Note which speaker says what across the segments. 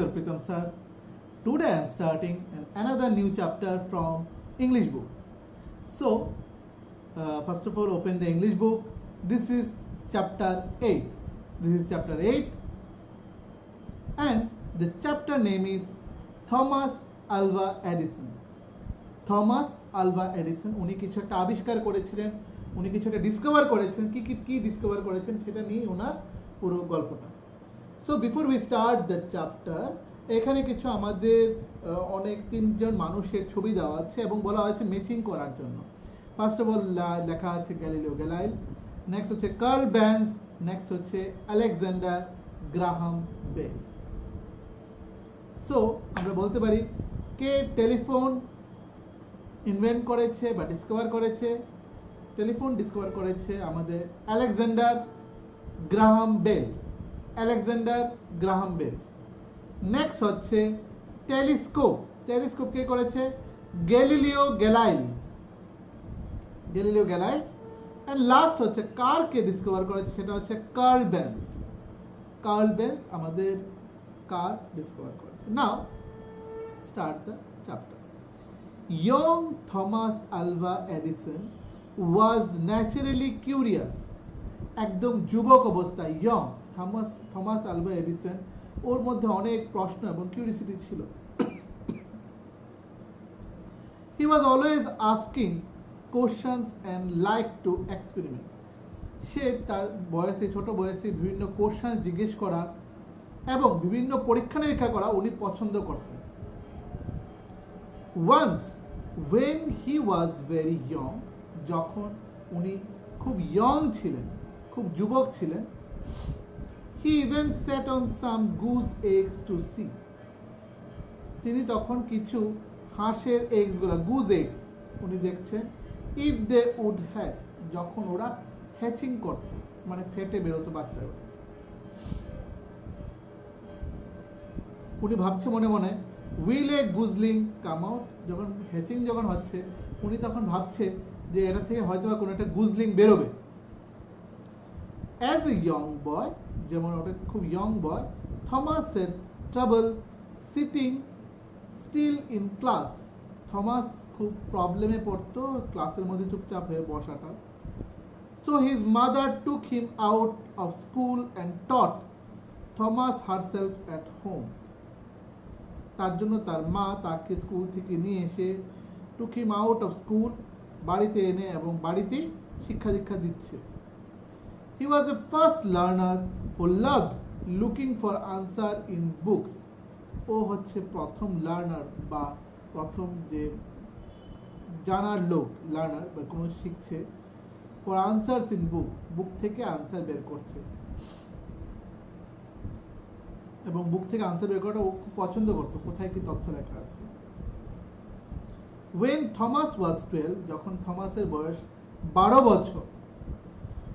Speaker 1: Professor Pritam sir. Today I am starting another new chapter from English book. So, first of all, open the English book. This is chapter 8. This is chapter 8, and the chapter name is Thomas Alva Edison. Thomas Alva Edison উনি কিছু একটা আবিষ্কার করেছিলেন, উনি কিছু একটা discover করেছিলেন, কি ডিসকভার করেছেন সেটা নিয়ে ওনার পুরো গল্পটা। So before we start the chapter, এখানে কিছু আমাদের অনেক তিনজন মানুষের ছবি দেওয়া আছে এবং বলা হয়েছে ম্যাচিং করার জন্য। ফার্স্ট অফ অল লেখা আছে গ্যালিলিও গ্যালাইল, নেক্সট হচ্ছে কার্ল ব্যান্স, নেক্সট হচ্ছে আলেকজান্ডার গ্রাহাম বেল। সো আমরা বলতে পারি কে টেলিফোন ইনভেন্ট করেছে বা ডিসকভার করেছে। টেলিফোন ডিসকভার করেছে আমাদের Alexander Graham Bell. Alexander Graham Bell. Next হচ্ছে টেলিস্কোপ। টেলিস্কোপ কে করেছে? Galileo Galilei. Galileo Galilei. And last হচ্ছে কার কে ডিসকভার করেছে, সেটা হচ্ছে কার্ল ব্যান্স। কার্ল ব্যান্স আমাদের কার ডিসকভার করেছে। নাও start the chapter. Young Thomas Alva Edison was naturally curious. একদম যুবক অবস্থায় ইয়ং থমাস আলভা এডিসন, ওর মধ্যে অনেক প্রশ্ন এবং কিউরিয়াসিটি ছিল। He was always asking questions and liked to experiment. সে তার বয়সে, ছোট বয়সে বিভিন্ন কোশ্চেন জিজ্ঞেস করা এবং বিভিন্ন পরীক্ষা নিরীক্ষা করা উনি পছন্দ করতেন। Once when he was very young, যখন উনি খুব ইয়ং ছিলেন, খুব যুবক ছিলেন, he even sat on some goose eggs to see. তিনি তখন কিছু হাঁসের এগস গুলা, গুজ এগস উনি দেখছেন, if they would hatch, যখন ওরা হ্যাচিং করত, মানে ফেটে বেরোতো বাচ্চারা। উনি ভাবছে মনে মনে, will a goosling come out? যখন হ্যাচিং যখন হচ্ছে, উনি তখন ভাবছে যে এটা থেকে হয়তো বা কোনো একটা গুজলিং বেরোবে। As a young boy, যেমন ওটা খুব young boy, Thomas had trouble sitting still in class. Thomas খুব প্রবলেমে পড়তো ক্লাসের মধ্যে চুপচাপ হয়ে বসাটা। So his mother took him out of school and taught Thomas herself at home. তার জন্য তার মা তাকে স্কুল থেকে নিয়ে এসে took him out of school, বাড়িতে এনে এবং বাড়িতেই শিক্ষা দীক্ষা দিচ্ছে। He was the first learner who loved looking for answer in books. ও হচ্ছে প্রথম লার্নার বা প্রথম যে জানার লোক, লার্নার বা কোনো শিখছে, for answers in book, বুক থেকে আনসার বের করছে এবং বুক থেকে আনসার বের করাটা ও খুব পছন্দ করতো, কোথায় কি তথ্য লেখা আছে। When Thomas was 12, যখন থমাসের বয়স 12 বছর,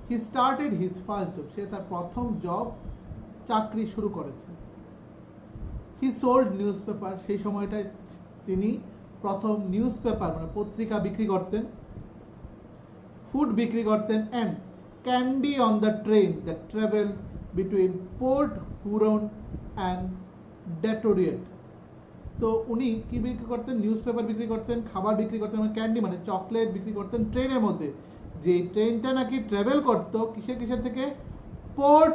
Speaker 1: he started his first job, সে তার প্রথম জব চাকরি শুরু করেছে। He sold newspaper, সেই সময়টায় তিনি প্রথম নিউজ পেপার মানে পত্রিকা বিক্রি করতেন, ফুড বিক্রি করতেন, and candy on the train that traveled between Port Huron and Detroit. তো উনি কি বিক্রি করতেন? নিউজ পেপার বিক্রি করতেন, খাবার বিক্রি করতেন, মানে ক্যান্ডি মানে চকলেট বিক্রি করতেন ট্রেনের মধ্যে। যে ট্রেনটা নাকি ট্রাভেল করতো কিসের থেকে? পোর্ট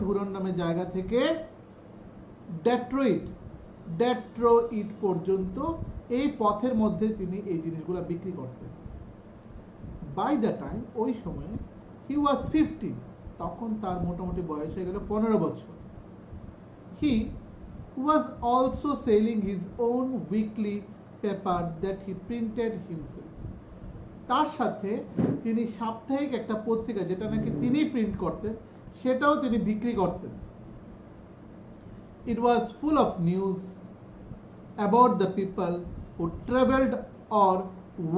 Speaker 1: হুরন নামে জায়গা থেকে ডেট্রোইট পর্যন্ত এই পথের মধ্যে তিনি এই জিনিসগুলো বিক্রি করতেন। বাই দ্য টাইম, ওই সময়ে হি ওয়াজ 15, তখন তার মোটামুটি বয়স হয়ে গেল 15 বছর। হি was also selling his own weekly paper that he printed himself. তার সাথে তিনি সাপ্তাহিক একটা পত্রিকা যেটা নাকি তিনি প্রিন্ট করতেন, সেটাও তিনি বিক্রি করতেন। It was full of news about the people who traveled or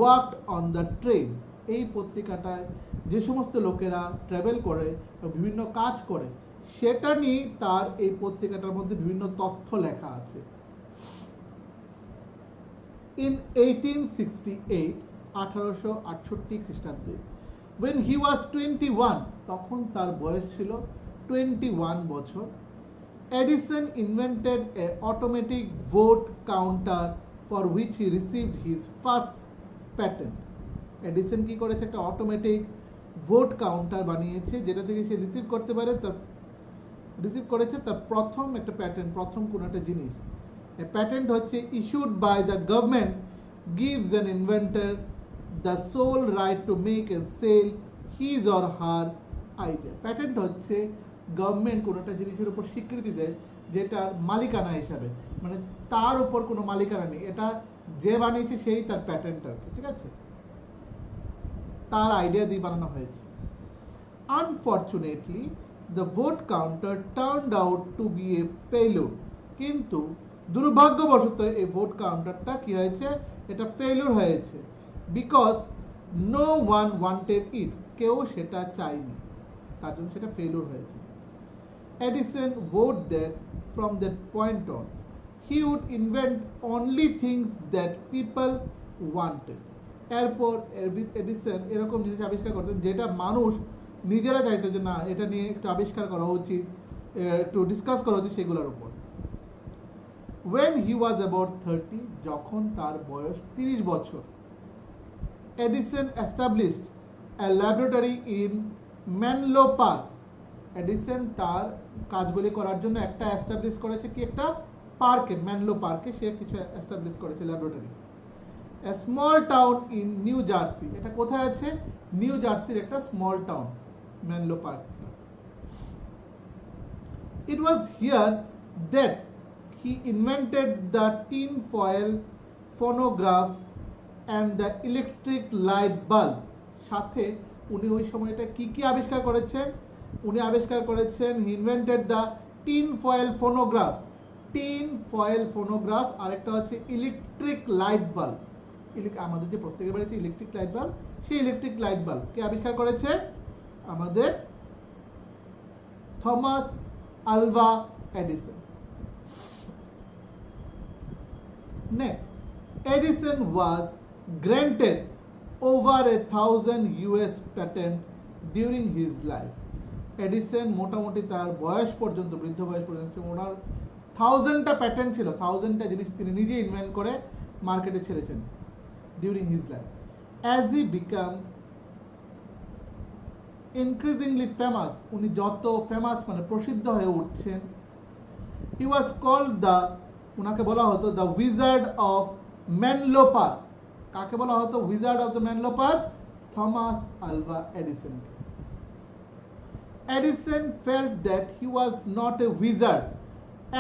Speaker 1: worked on the train. এই পত্রিকাটায় যে সমস্ত লোকেরা ট্রাভেল করে বা বিভিন্ন কাজ করে, সেটা নিয়ে তার এই পত্রিকাটার মধ্যে বিভিন্ন তথ্য লেখা আছে। In 1868, 1868 খ্রিস্টাব্দে, when he was 21, তখন তার বয়স ছিল 21 বছর, Edison invented an automatic vote counter for which he received his first patent. Edison কি করেছে, একটা অটোমেটিক ভোট কাউন্টার বানিয়েছে যেটা থেকে সে রিসিভ করেছে তার প্রথম একটা প্যাটেন্ট, প্রথম কোন একটা জিনিস। প্যাটেন্ট হচ্ছে issued by the government gives an inventor the sole right to make and sell his or her idea. Patent হচ্ছে গভর্নমেন্ট কোন একটা জিনিসের উপর স্বীকৃতি দেয় যেটার মালিকানা হিসাবে, মানে তার উপর কোনো মালিকানা নেই, এটা যে বানিয়েছে সেই তার প্যাটেন্ট আর কি, ঠিক আছে, তার আইডিয়া দিয়ে বানানো হয়েছে। Unfortunately the vote counter turned out to be a failure, কিন্তু দুর্ভাগ্যবশত এই ভোট কাউন্টারটা কি হয়েছে, এটা ফেইলিউর হয়েছে, বিকজ নো ওয়ান ওয়ান্টেড ইট, কেউ সেটা চায়নি, তার জন্য সেটা ফেইলিউর হয়েছে। Edison vowed that from that point on he would invent only things that people wanted. এরপর এডিসন এরকম জিনিস আবিষ্কার করতেন যেটা মানুষ নিজেরা চাইতো যে না এটা নিয়ে একটু আবিষ্কার করা উচিত, একটু ডিসকাস করা উচিত সেগুলোর উপর। When he was about 30, যখন তার বয়স 30 বছর, Edison established a laboratory in Menlo Park. Edison তার কাজগুলি করার জন্য একটা এস্টাবলিশ করেছে কি, একটা পার্কে, ম্যানলো পার্কে সে কিছু এস্টাবলিশ করেছে laboratory. a small town in New Jersey, এটা কোথায় আছে, নিউ জার্সির একটা small town Menlo Park. it was here that he invented the tin foil phonograph and the electric light bulb. সাথে উনি ওই সময়টা কি কি আবিষ্কার করেছেন, উনি আবিষ্কার করেছেন he invented the tin foil phonograph, tin foil phonograph, আরেকটা হচ্ছে ইলেকট্রিক লাইট বাল্ব। আমাদের যে প্রত্যেকের বাড়িতে ইলেকট্রিক লাইট বাল্ব, সেই ইলেকট্রিক লাইট বাল্ব কে আবিষ্কার করেছে, আমাদের Thomas Alva Edison. Next, Edison was granted over 1,000 US patent during his life. Edison মোটামুটি তার বয়স পর্যন্ত, বৃদ্ধ বয়স পর্যন্ত ওনার 1000টা প্যাটেন্ট ছিল, 1000টা জিনিস তিনি নিজে ইনভেন্ট করে মার্কেটে ছেড়েছেন during his life. As he become increasingly famous, উনি যত ফেমাস মানে প্রসিদ্ধ হয়ে উঠছেন, হি ওয়াজ কল্ড দ্য, উনাকে বলা হতো the wizard of Menlo park. কাকে বলা হতো, wizard of the Menlo park, Thomas Alva Edison. Edison felt that he was not a wizard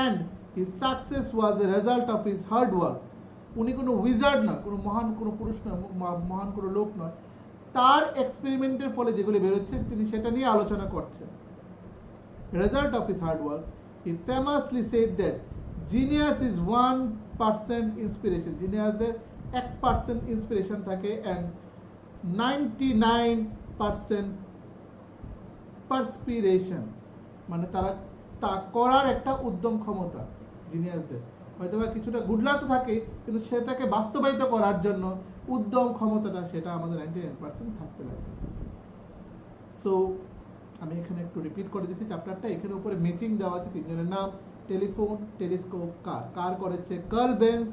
Speaker 1: and his success was a result of his hard work. উনি কোনো wizard না, কোনো মহান কোনো পুরুষ নয়, মহান কোনো লোক নয়, তার এক্সপেরিমেন্টের ফলে যেগুলি বেরোচ্ছে তিনি সেটা নিয়ে আলোচনা করছেন। Result of his hard work, he famously said that genius is 1% inspiration, জিনিয়াসদের 1% inspiration থাকে and 99% পারস্পিরেশন, মানে তারা তা করার একটা উদ্যম ক্ষমতা জিনিয়াসদের, হয়তো বা কিছুটা গুড লাক থাকে কিন্তু সেটাকে বাস্তবায়িত করার জন্য উদ্যম ক্ষমতাটা সেটা আমাদের 99% থাকতে লাগবে। সো আমি এখানে একটু রিপিট করে দিচ্ছি চ্যাপ্টারটা, এখানে উপরে ম্যাচিং দেওয়া আছে তিনজনের নাম, টেলিফোন, টেলিস্কোপ, কার। কার করেছে কার্ল বেঞ্চ,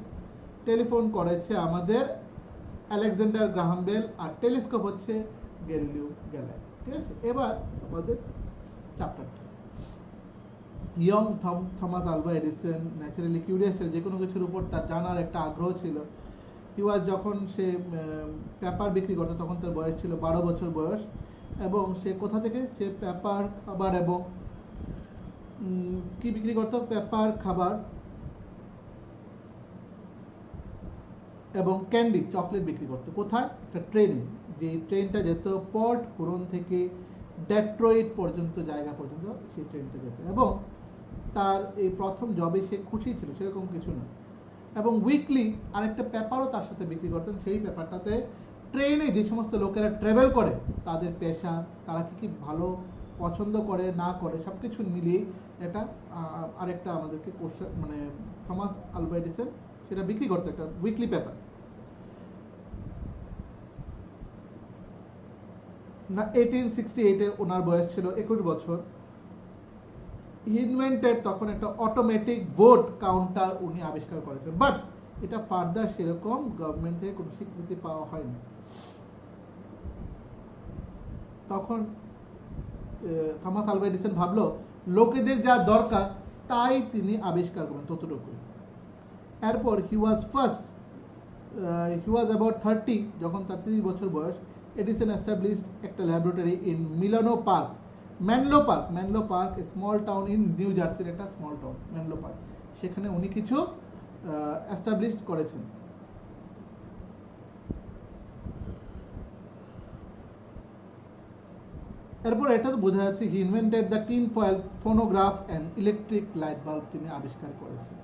Speaker 1: টেলিফোন করেছে আমাদের আলেকজান্ডার গ্রাহাম বেল, আর টেলিস্কোপ হচ্ছে গ্যালিলিও গ্যালাই। ঠিক আছে, এবার আমাদের চ্যাপ্টারটা। Young Thomas Alva Edison naturally curious ছিল, যে কোনো কিছুর উপর তার জানার একটা আগ্রহ ছিল। হি ওয়াজ, যখন সে পেপার বিক্রি করতো তখন তার বয়স ছিল 12 বছর বয়স, এবং সে কোথা থেকে, সে পেপার, খাবার এবং কি বিক্রি করতো, পেপার, খাবার এবং ক্যান্ডি, চকলেট বিক্রি করতো। কোথায়, একটা ট্রেনে, যে ট্রেনটা যেত পোর্ট হুরন থেকে ডেট্রয়েট পর্যন্ত, জায়গা পর্যন্ত সেই ট্রেনটা যেত, এবং তার এই প্রথম জবে সে খুশি ছিল, সেরকম কিছু না। এবং উইকলি আরেকটা পেপারও তার সাথে বিক্রি করতেন, সেই পেপারটাতে ট্রেনে যে সমস্ত লোকেরা ট্রাভেল করে তাদের পেশা, তারা কি কি ভালো পছন্দ করে না করে সব কিছু মিলিয়ে এটা আরেকটা আমাদেরকে কোশ্চেন, মানে থমাস আলভা এডিসন সেটা বিক্রি করতো, একটা উইকলি পেপার। 1868-এ ওনার বয়স ছিল 21 বছর। হি ইনভেন্টেড তখন একটা অটোমেটিক ভোট কাউন্টার উনি আবিষ্কার করেছেন, বাট এটা ফার্দার সেরকম গভর্নমেন্ট থেকে কোনো স্বীকৃতি পাওয়া হয়নি। তখন থমাস আলভা এডিসন ভাবলো লোকেদের যা দরকার তাই তিনি আবিষ্কার করবেন ততটুকু। এরপর হি ওয়াজ অ্যাবাউট 30, যখন তার 30 বছর বয়স, এডিসন এস্টাবলিশড একটা laboratory in Menlo park a small town in new জার্সির একটা স্মল টাউন মেনলো পার্ক, সেখানে উনি কিছু এস্টাবলিশ করেছেন। এরপর এটা তো বোঝা যাচ্ছে he invented the tin foil phonograph and electric light bulb তিনি আবিষ্কার করেছেন।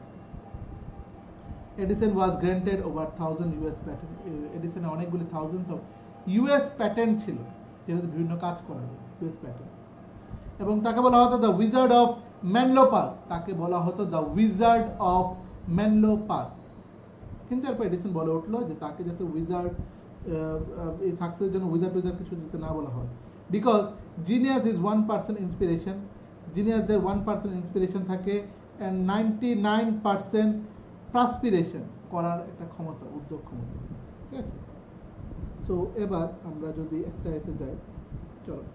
Speaker 1: Edison was granted over 1000 US patent. এডিসনের অনেকগুলি থাউজেন্ডস অফ ইউএস প্যাটেন্ট ছিল, যেটাতে বিভিন্ন কাজ করা যায়, ইউএস প্যাটেন্ট। এবং তাকে বলা হতো the wizard of Menlo park, তাকে বলা হতো the wizard of Menlo park. কিন্তু এরপর এডিসন বলে উঠলো যে তাকে যাতে উইজার্ড, এই সাকসেসের জন্য উইজার্ড কিছু যাতে না বলা হয়, বিকজ জিনিয়াস ইজ 1% ইন্সপিরেশন, জিনিয়াসদের 1% ইন্সপিরেশন থাকে অ্যান্ড 99% প্রাসপিরেশন করার একটা ক্ষমতা, উদ্যোগ ক্ষমতা। ঠিক আছে, সো এবার আমরা যদি এক্সারসাইজে যাই, চলো।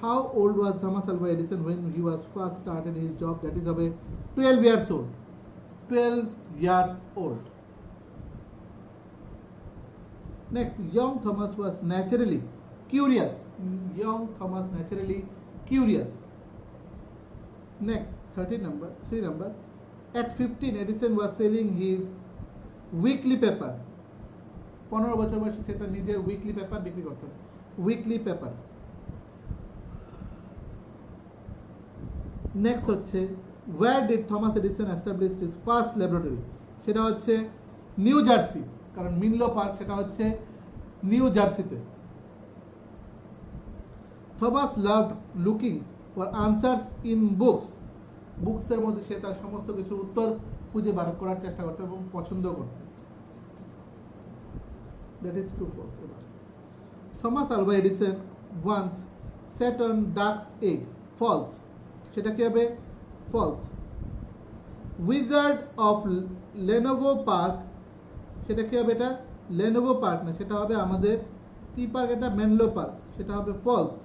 Speaker 1: How old was Thomas Alva Edison when he was first started his job? That is হবে 12 years old. 12 years old. Next, young Thomas was naturally curious. Young Thomas naturally curious. Next, 3 number. At 15, Edison was selling his weekly paper. 15 বছর বয়সে সে তার নিজের weekly paper বিক্রি করতেন। Weekly paper. Next হচ্ছে where did Thomas Edison establish his first laboratory? সেটা হচ্ছে new jersey, কারণ মেনলো পার্ক সেটা হচ্ছে নিউ জার্সিতে। Thomas loved looking for answers in books. বুকসের মধ্যে সে তার সমস্ত কিছু উত্তর খুঁজে বার করার চেষ্টা করতেন এবং পছন্দ করতেন। That is true, false. Thomas Alva Edison once sat on duck's egg. False. সেটা কি হবে? False. Wizard of Lenovo Park, সেটা কি হবে? এটা Lenovo Park না, সেটা হবে আমাদের কি পার্ক? এটা মেনলো পার্ক, সেটা হবে false.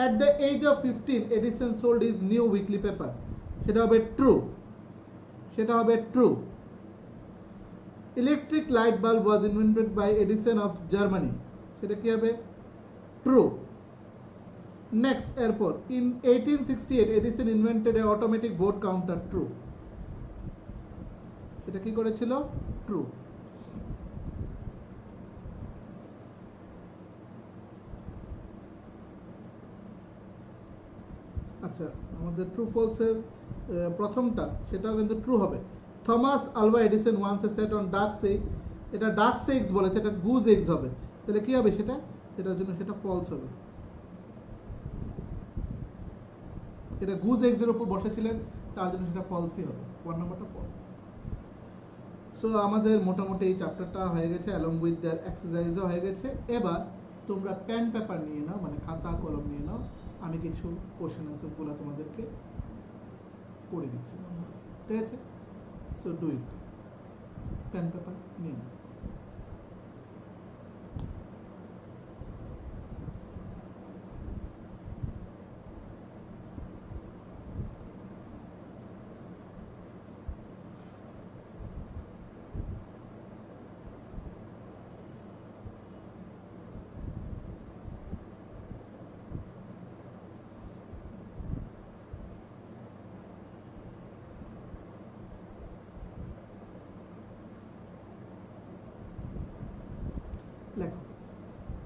Speaker 1: At the age of 15, Edison sold his new weekly paper, সেটা হবে true. সেটা হবে true. Electric light bulb was invented by Edison of Germany, সেটা কি হবে? True. Next, airport. In 1868, Edison invented an automatic vote counter. True. সেটা কি করেছিল? True. আচ্ছা, আমাদের ট্রু ফলসের প্রথমটা সেটাও কিন্তু ট্রু হবে। Thomas Alva Edison once sat on ducks egg, এটা ডাকস এগস বলেছে, এটা গুজ এগস হবে, তাহলে কি হবে সেটা? এটার জন্য সেটা ফলস হবে। এটা গুজ এগস এর উপর বসেছিলেন, তার জন্য সেটা ফলসই হবে, 1 নম্বরটা ফলস। সো আমাদের মোটামুটি এই চ্যাপ্টারটা হয়ে গেছে, অ্যালং উইথ দ্যার এক্সারসাইজও হয়ে গেছে। এবার তোমরা পেন পেপার নিয়ে নাও, মানে খাতা কলম নিয়ে নাও, আমি কিছু কোশ্চেন অ্যান্সারসগুলো তোমাদেরকে করে দিচ্ছি, ঠিক আছে? So do it, pen paper নিয়ে নাও। লেখো,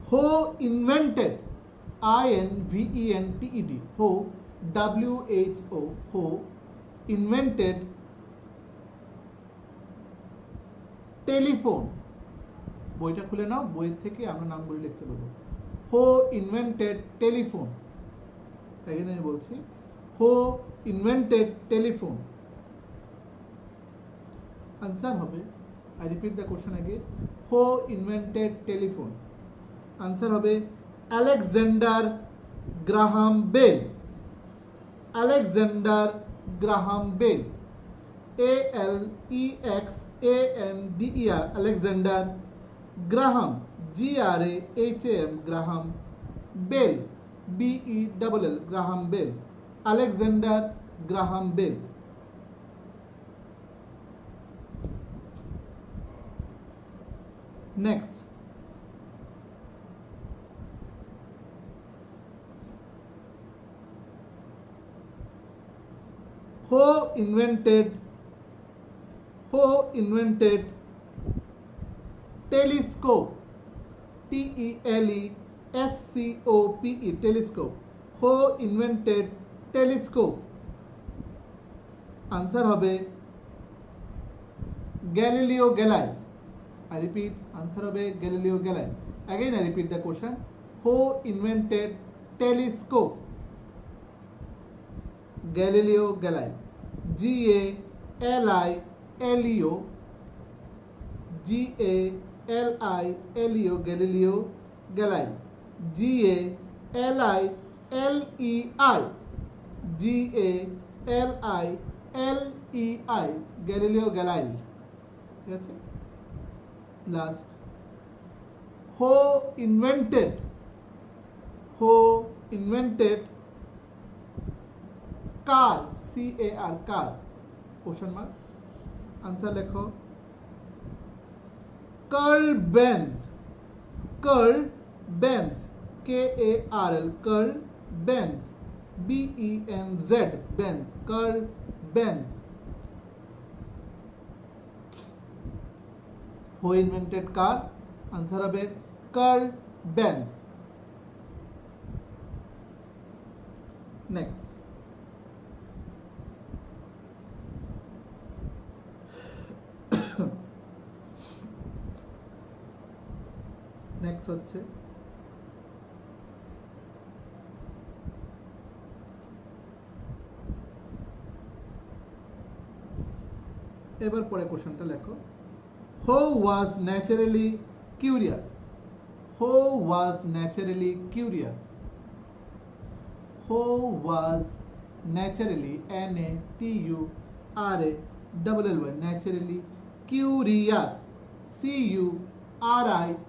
Speaker 1: who invented, INVENTED, who WHO, who invented telephone. বইটা খুলে নাও, বই থেকে আমরা নামগুলি লিখতে পারবো। হো ইনভেন্টেড টেলিফোন, তাই জন্য আমি বলছি হো ইনভেন্টেড টেলিফোন। আনসার হবে, I repeat the question again, who invented telephone? Answer হবে Alexander Graham Bell. Alexander Graham Bell. Alexander, Alexander Graham, Graham, Graham Bell, Bell, Graham Bell, Alexander Graham Bell. Next, who invented telescope? Telescope, telescope. Who invented telescope? Answer hobe Galileo Galilei. I repeat, answer hobe Galileo Galilei. Again I repeat the question. Who invented telescope? Galileo Galilei. Galileo, Galileo, Galileo Galilei. Galilei, Galilei, Galileo Galilei. Yes. Last, who invented car? car, car. Question mark. Answer lekho. Carl Benz. Carl Benz, Karl, Carl Benz, Benz, Benz, Carl Benz. Who invented car? Answer hobe Carl Benz. Next, next হচ্ছে এবার পরে কোশ্চেনটা লেখো। Who was naturally curious? Who was naturally curious? Who was naturally, N-A-T-U-R-A-L-L-Y, naturally curious, C-U-R-I-O-U-S,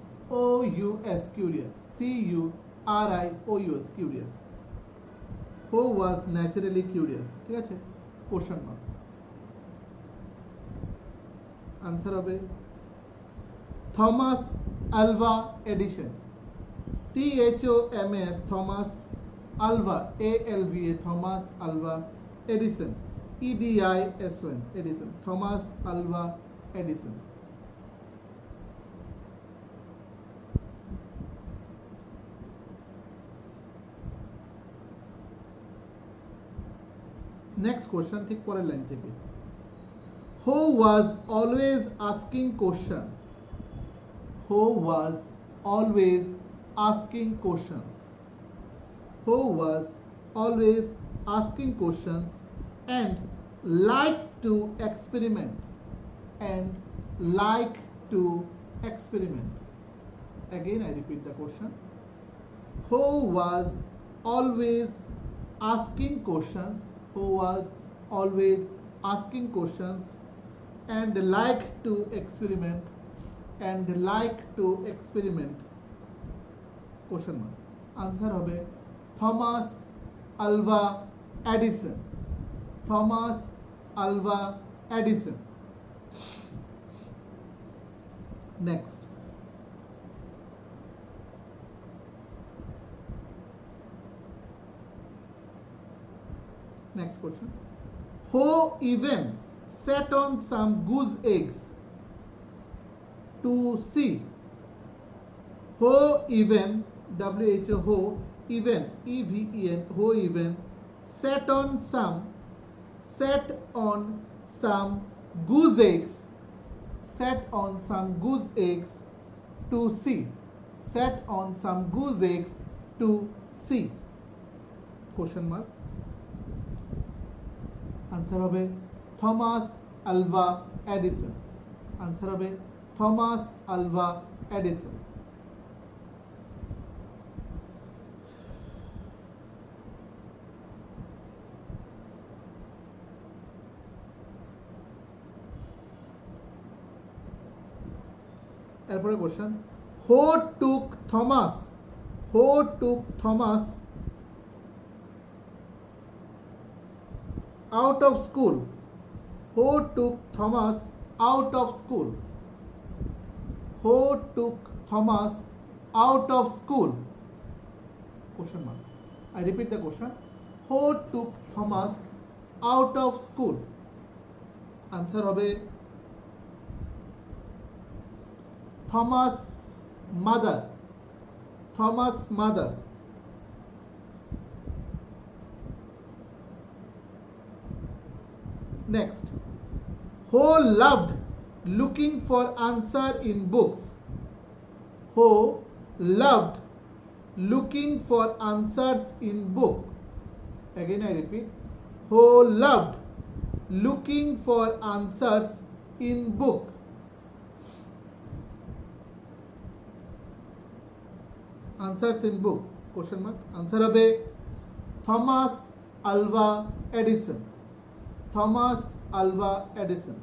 Speaker 1: curious, C-U-R-I-O-U-S, curious. Who was naturally curious? ঠিক আছে, question mark. Answer হবে Thomas Alva Edison, THOMAS, Thomas Alva, ALVA, Thomas Alva Edison, EDISON, Edison, Thomas Alva Edison. Next question ঠিক পরের line থেকে। Who was always asking question? Who was always asking questions? Who was always asking questions and like to experiment? And like to experiment. Again I repeat the question. Who was always asking questions? Who was always asking questions and like to experiment? And like to experiment. Question mark. Answer hobe Thomas Alva Edison. Thomas Alva Edison. Next, next question. Who even sat on some goose eggs to see? Who even, WHO, who even, EVEN, who even sat on some goose eggs, sat on some goose eggs to see, sat on some goose eggs to see? Question mark. Answer hobe Thomas Alva Edison. Answer hobe Thomas Alva Edison. এরপরে question, who took Thomas out of school? Who took Thomas out of school? Who took Thomas out of school? Question mark. I repeat the question. Who took Thomas out of school? Answer হবে Thomas' mother. Thomas' mother. Next, who loved looking for answer in books? Who loved looking for answers in book? Again I repeat, who loved looking for answers in book? Answers in book, question mark. Answer হবে Thomas Alva Edison. Thomas Alva Edison.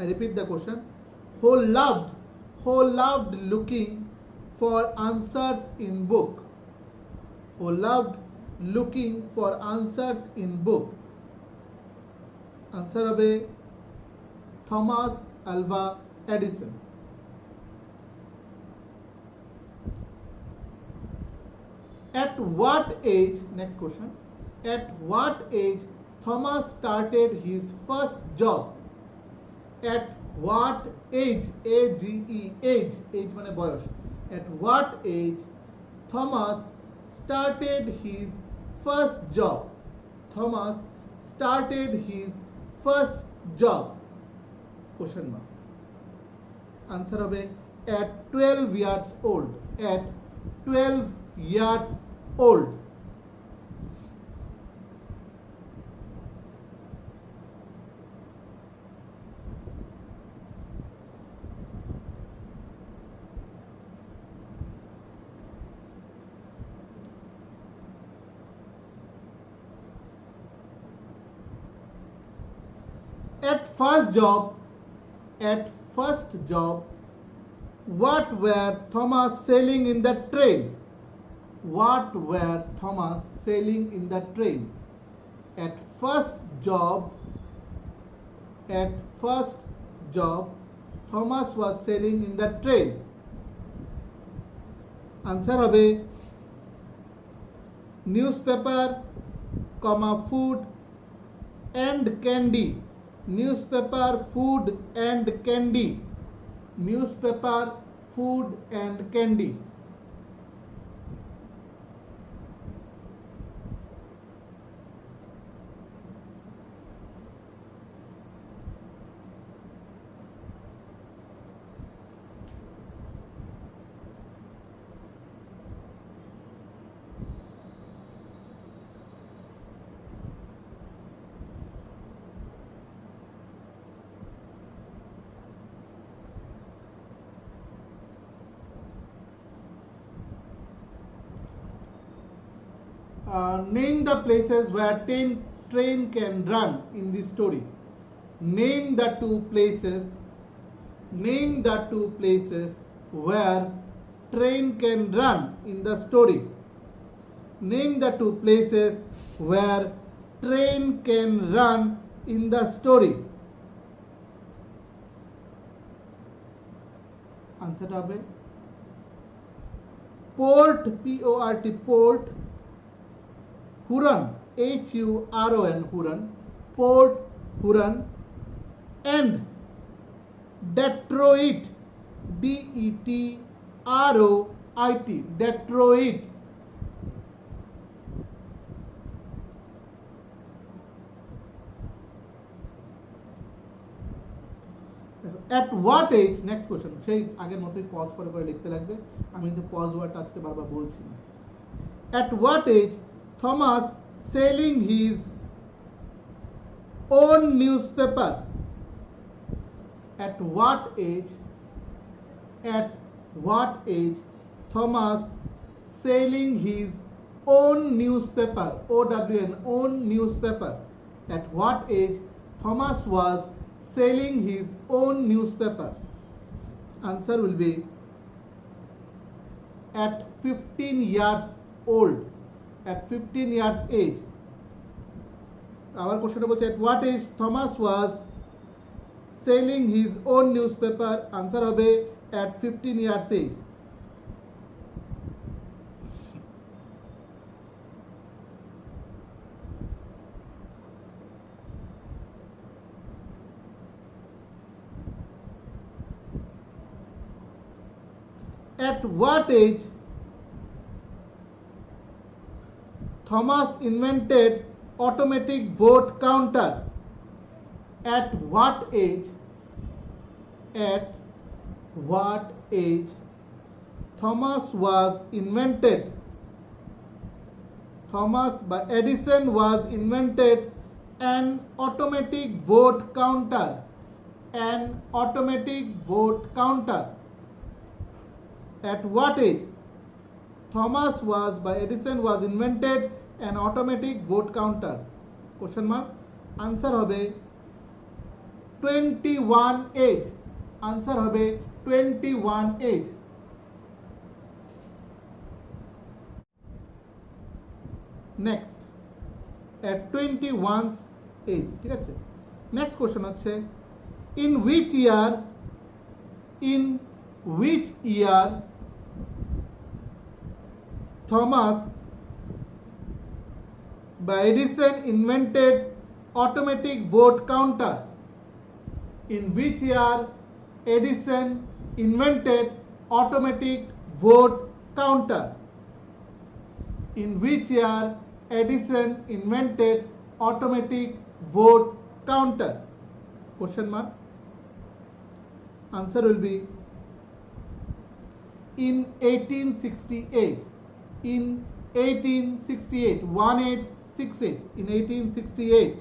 Speaker 1: I repeat the question. Who loved looking for answers in book? Who loved looking for answers in book? Answer হবে Thomas Alva Edison. At what age, next question, at what age Thomas started his first job? At what age, A-G-E, age মানে বয়স, at what age Thomas started his first job? Thomas started his first job, question mark. Answer হবে at 12 years old. At 12 years old. At first job, what were Thomas selling in the train? What were Thomas selling in the train? At first job, Thomas was selling in the train. Answer হবে newspaper, food and candy. Newspaper, food and candy. Newspaper, food and candy. Name the places where train can run in this story. Name the two places where train can run in the story. Name the two places where train can run in the story. Answer হবে Port, P-O-R-T, Port, Huron, H-U-R-O-N, Huron, Port Huron, and Detroit, D-E-T-R-O-I-T, Detroit. At what age, next question, সেই আগের মতোই pause করে লিখতে লাগবে, আমি যে pause ওয়ার্ডটা আজকে বারবার বলছি না। At what age Thomas selling his own newspaper? At what age Thomas selling his own newspaper? O-W-N, own newspaper. At what age Thomas was selling his own newspaper? Answer will be at 15 years old, at 15 years age. Our question was at what age Thomas was selling his own newspaper? Answer hobe at 15 years age. At what age Thomas invented automatic vote counter? At what age? At what age Thomas was invented? Thomas by Edison was invented an automatic vote counter. An automatic vote counter. At what age Thomas was by Edison was invented an automatic vote counter? Question mark. Answer hobe 21 age. Answer hobe 21 age. Next, at 21 age. ঠিক আছে, next question হচ্ছে in which year Thomas by Edison invented automatic vote counter? In which year Edison invented automatic vote counter? In which year Edison invented automatic vote counter? Question mark. Answer will be in 1868. In 1868. 1868. In 1868.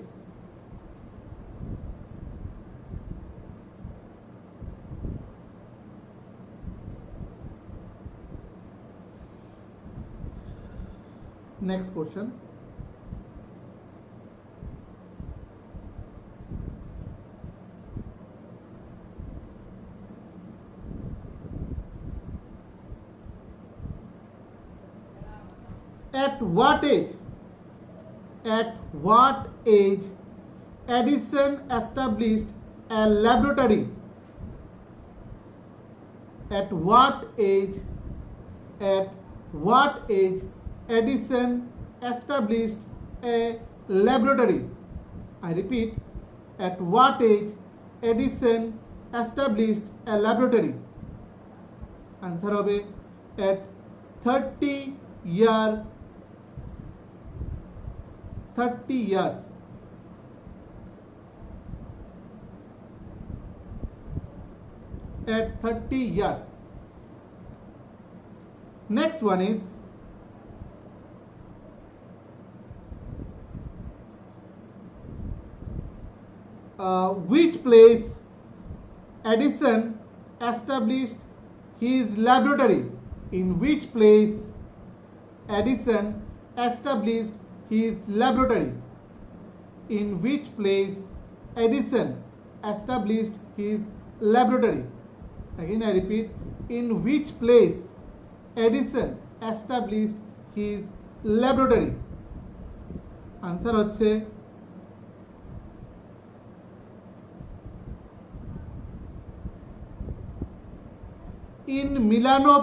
Speaker 1: Next question. At what age Edison established a laboratory? At what age Edison established a laboratory? I repeat, at what age Edison established a laboratory? Answer hobe at 30 years. At 30 years. Next one is which place Edison established his laboratory? In which place Edison established his laboratory? In which place Edison established his laboratory? Again I repeat, in which place Edison established his laboratory? Answer হচ্ছে in Milano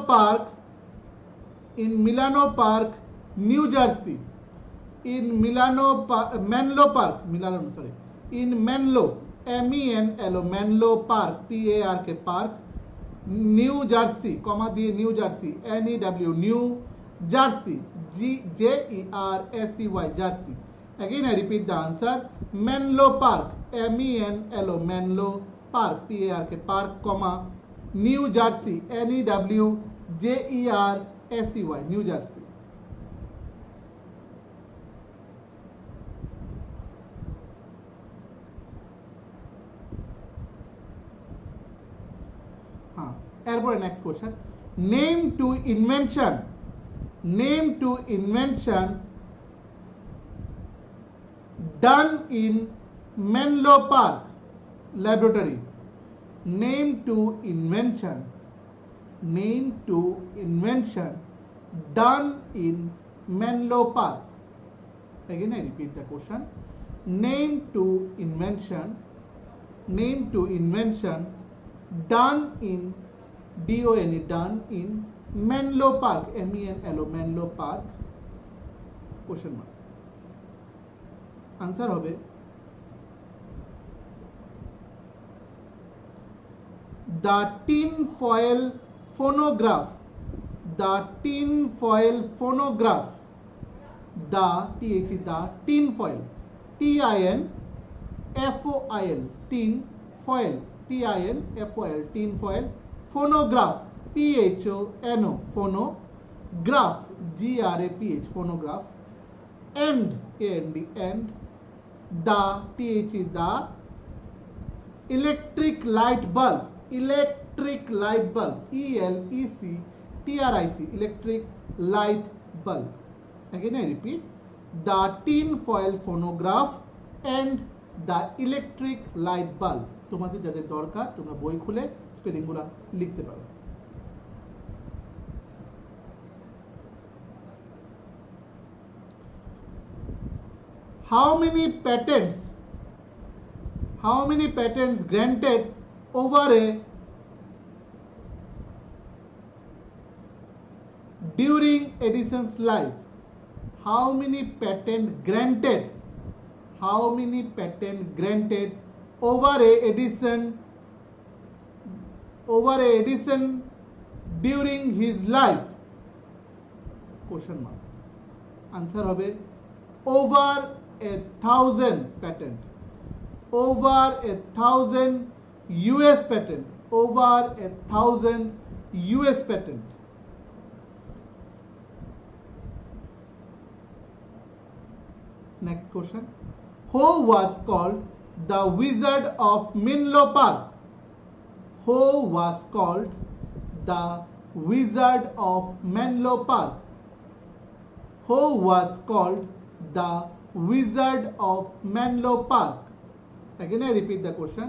Speaker 1: Park, New Jersey. In Menlo Park, in Menlo, MENLO, Menlo Park, PARK, Park, New Jersey, comma the New Jersey, NEW, New Jersey, JERSEY, Jersey. Again I repeat the answer, Menlo Park, MENLO, Menlo Park, PARK, Park, comma New Jersey, NEW JERSEY, New Jersey. এরপরে next question. Name to invention done in Menlo Park. laboratory. Name to invention done in Menlo Park. Again I repeat the question. Name to invention done in done in Menlo Park, MENLO, Menlo Park. Question mark. Answer হবে the tin foil phonograph. The tin foil phonograph. The tin foil, TINFOIL, tin foil, TINFOIL, tin foil phonograph, PHONO, phonograph, GRAPH, phonograph. And and the electric light bulb, ELECTRIC, electric light bulb. Again I repeat, the tin foil phonograph and the electric light bulb. তোমাদের যাদের দরকার তোমরা বই খুলে স্পেলিংগুলো লিখতে পারো। How many patents granted over a during Edison's life? How many patent granted over a Edison during his life? Question mark. Answer হবে over 1,000 patent. Over 1,000 US patent. Over 1,000 US patent. Next question. Who was called the Wizard of Menlo Park? Who was called the Wizard of Menlo Park? Who was called the Wizard of Menlo Park? Again I repeat the question.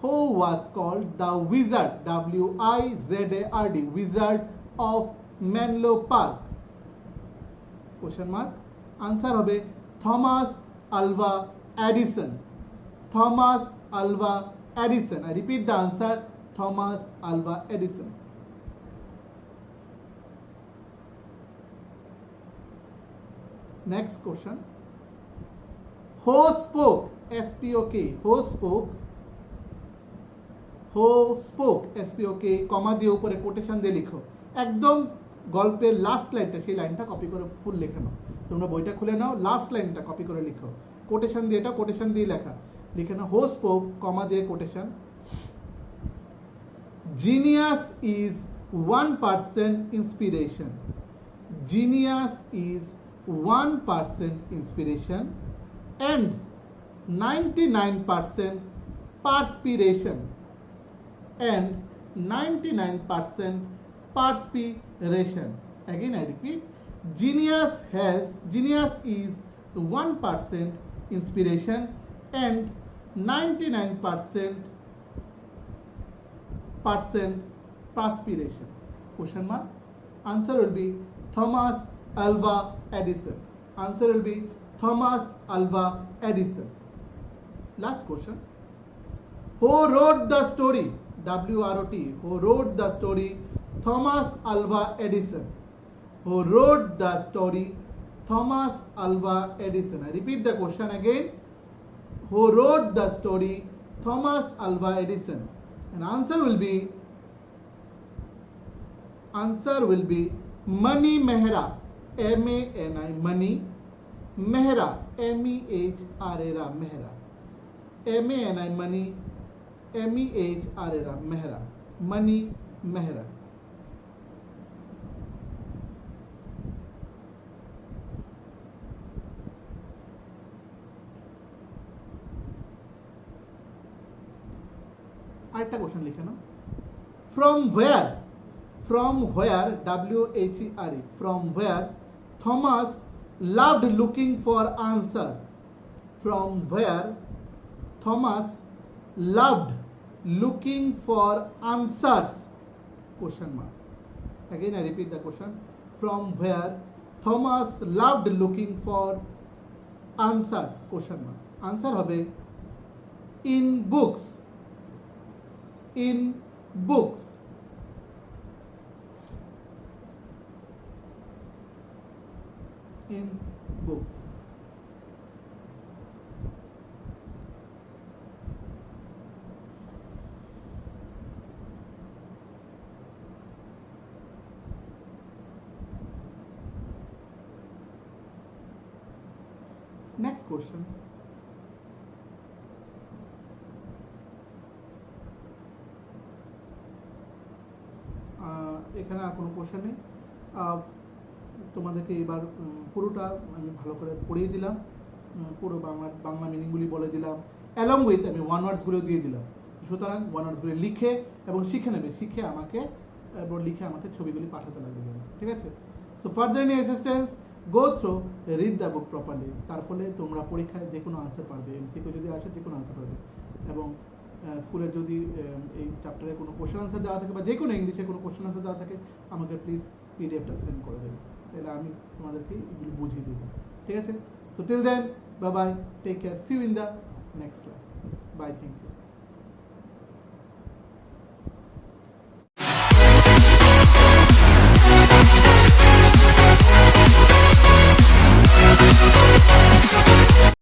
Speaker 1: Who was called the Wizard, WIZARD, Wizard of Menlo Park? Question mark. Answer হবে Thomas Alva Edison. Thomas Alva Edison. I repeat the answer, Thomas Alva Edison. Next question. Who spoke, SPOK, SPOK, কমা দিয়ে উপরে quotation দিয়ে লিখো। একদম গল্পের last লাইনটা, সেই লাইনটা কপি করে ফুল লিখে নাও। তোমরা বইটা খুলে নাও, লাস্ট লাইনটা কপি করে লিখো। কোটেশন দিয়ে, এটা কোটেশন দিয়ে লেখা, লিখে নাও। হু স্পোক, কমা দিয়ে quotation. Genius is 1% inspiration. Genius is 1% inspiration and 99% perspiration. And 99% perspiration. Again I repeat, genius is 1% inspiration and 99% perspiration. Question mark. Answer will be Thomas Alva Edison. Answer will be Thomas Alva Edison. Last question. Who wrote the story? WROT. Who wrote the story? Thomas Alva Edison. Who wrote the story? Thomas Alva Edison. I repeat the question again. Who wrote the story? Thomas Alva Edison. And answer will be Mani Mehra. MANI, Mani. Mehra, MEHRA, Mehra. MANI, Mani. MEHRA, Mehra. Mani Mehra. আরেকটা question লিখে নাও। From where, WHERE, from where Thomas loved looking for answer. From where Thomas loved looking for answers? Question mark. Again I repeat the question. From where Thomas loved looking for answers? Question mark. Answer hobe in books. In books. In books. Next question. এখানে আর কোনো question নেই। তোমাদেরকে এবার পুরোটা আমি ভালো করে পড়িয়ে দিলাম, পুরো বাংলা মিনিংগুলি বলে দিলাম, অ্যালং উইথ আমি ওয়ান ওয়ার্ডসগুলো দিয়ে দিলাম। সুতরাং ওয়ান ওয়ার্ডসগুলো লিখে এবং শিখে নেবে, শিখে আমাকে ছবিগুলি পাঠাতে লাগবে, ঠিক আছে? So further any assistance, go through, read the book properly. তার ফলে তোমরা পরীক্ষায় যে কোনো আনসার পারবে, এমসিকিউ যদি আসে যে কোনো আনসার পারবে। এবং স্কুলের যদি এই চ্যাপ্টারে কোনো কোশ্চেন আনসার দেওয়া থাকে বা যে কোনো ইংলিশে কোনো কোশ্চেন আনসার দেওয়া থাকে, আমাকে প্লিজ পিডিএফটা সেন্ড করে দেবে, তাহলে আমি তোমাদেরকে এগুলো বুঝিয়ে দেবো, ঠিক আছে? So till then, bye bye, take care, see you in the next class, bye, thank you.